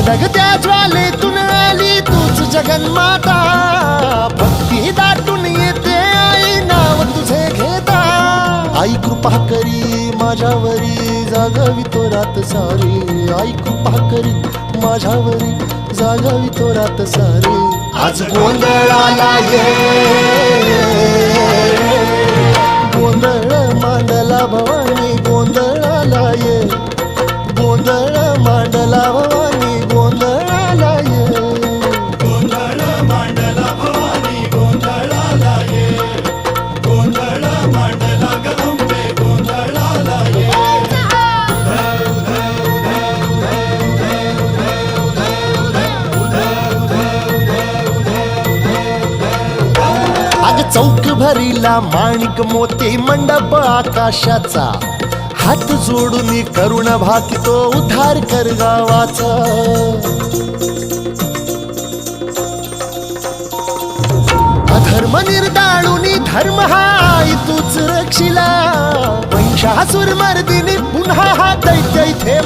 धगधगत्या ज्वालेतून आली तूच जगन्माता, भक्ती दाटून येते आई नाव तुझे घेता। आई कृपा करी माझ्यावरी जागावी तो रात सारी, आई कृपा करी माझ्यावरी जागावी तो रात सारी। आज गोंधळाला ये, गोंधळ मांडला भवानी गोंधळाला ये, गोंधळ मांडला भवानी गोंधळाला ये, गोंधळ मांडला भवानी गोंधळाला ये, गोंधळ मांडला गंबे गोंधळाला ये। अग चौक भरीला माणिक मोती मंडप आकाशाचा, हात जोडून करुण भाकितो उद्धार कर गावाचा। अधर्म निर्दाळून धर्म हा आई तूच रक्षिला, महिषासुर मर्दिनी पुन्हा हा दैत्य इथे